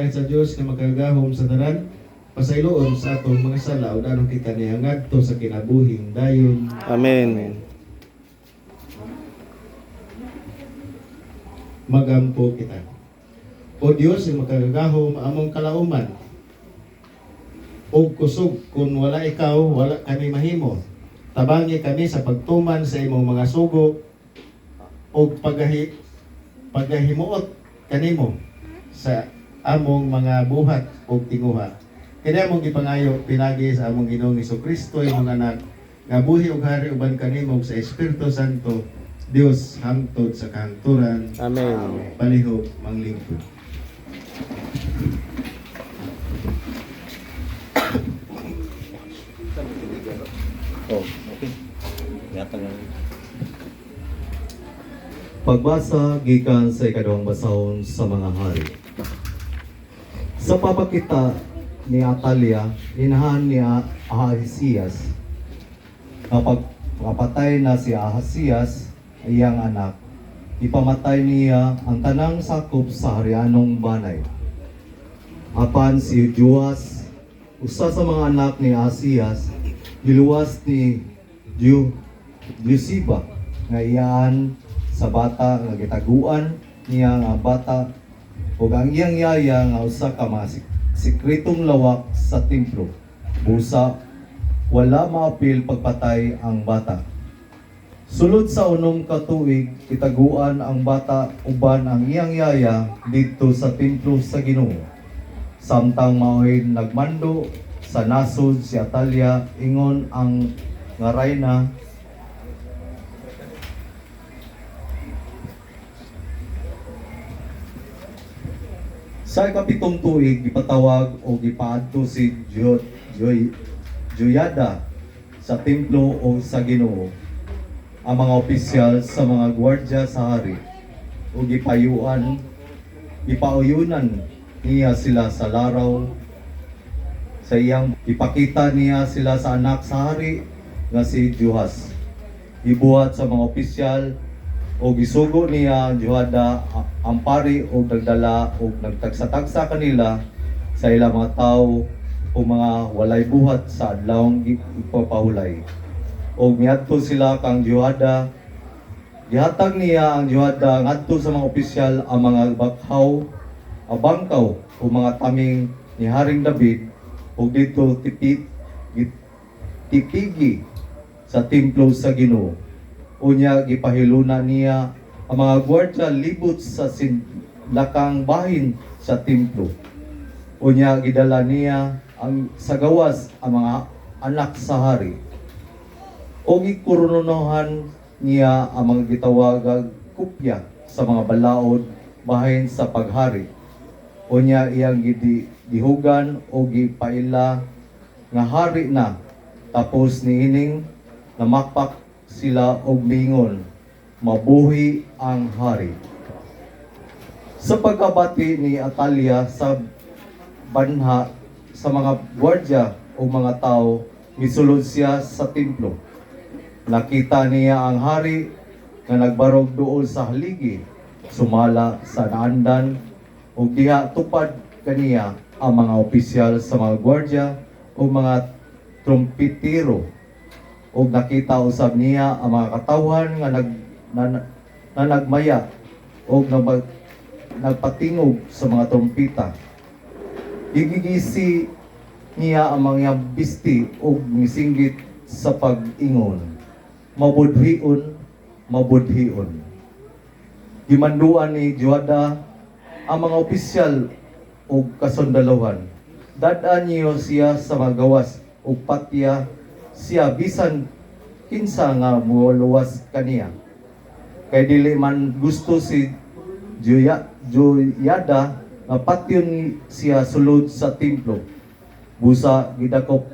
gid sa Dios nga makagahom sa tanan pasayloon sa atong mga sala ug anong kita niya ngadto sa kinabuhing dayon. Amen. Magampo kita. O Dios, nga makagahom among kalauman ug kusog kun wala ikaw wala kami mahimo. Tabangi kami sa pagtuman sa imong mga sugo ug pagahimuot kanimo sa among mga buhat ug tinguha. Kini among gipangayo pinagi sa among Ginoong Hesukristo imong anak nga buhi ug hari uban kanimo sa Espiritu Santo Dios hangtod sa kahangturan. Amen. Palihog manglingkod. Oh, okay. Yata nga. Pagbasa gikan sa ikaduhang basahon sa mga hari. Sa papakita ni Atalia, inahan ni Ahasias, kapag kapatay na si Ahasias, iyang anak, ipamatay niya ang tanang sakop sa harianong banay. Apan si Joas, usa sa mga anak ni Ahasias, giluwas ni Josiba nga iyaan sa bata nga gitaguan niya nga bata ug ang iyang yaya nga usa ka mga sikretong lawak sa templo. Busa wala maapil pagpatay ang bata. Sulod sa unom ka tuig itaguan ang bata uban ang iyang yaya didto sa templo sa Ginoo. Samtang mao'y nagmando sa nasod si Atalia ingon ang nga reyna sa ikapitong tuig gipatawag o gipaadto si Joyada sa templo o sa Ginoo ang mga opisyal sa mga gwardya sa hari o gipauyunan niya sila sa laraw sa iyang ipakita niya sila sa anak sa hari nga si Joas. Ibuhat sa mga opisyal o gisugo niya Joada ang pari o nagdala o nagtagsa-tagsa kanila sa ilang mga tao o mga walay buhat sa adlawng ipapahulay. O miadto sila kang Joada, gihatag niya ang Joada ngadto sa mga opisyal ang mga bakhaw, bangkaw o mga taming ni Haring David o dito tipigi sa templo sa Ginoo. Unya gipahiluna niya ang mga gwardya libot sa lakang bahin sa templo. Unya gidala niya ang sa gawas ang mga anak sa hari. O gikurunohan niya ang mga gitawagag kupya sa mga balaod bahin sa paghari. Unya iyang gihugan o gipaila nga hari na tapos niining namakpak sila og mingon mabuhi ang hari. Sa pagkabati ni Atalia sa banha sa mga gwardya o mga tao misulod siya sa templo. Nakita niya ang hari nga nagbarog duol sa haligi sumala sa naandan ug diha tupad kaniya ang mga opisyal sa mga gwardya o mga trumpetero ug nakita usab niya ang mga katawhan nga nagmaya ug nagpatingog sa mga trompeta. Gigigisi niya ang mga bisti ug misinggit sa pag-ingon, mabudhion, mabudhion. Gimanduan ni Joada ang mga opisyal ug kasundalohan. Dadaan niyo siya sa mga gawas ug patya siya bisan kinsa nga muluwas kaniya. Kay dili man gusto si Joyada nga patyon siya sulod sa templo. Busa gidakop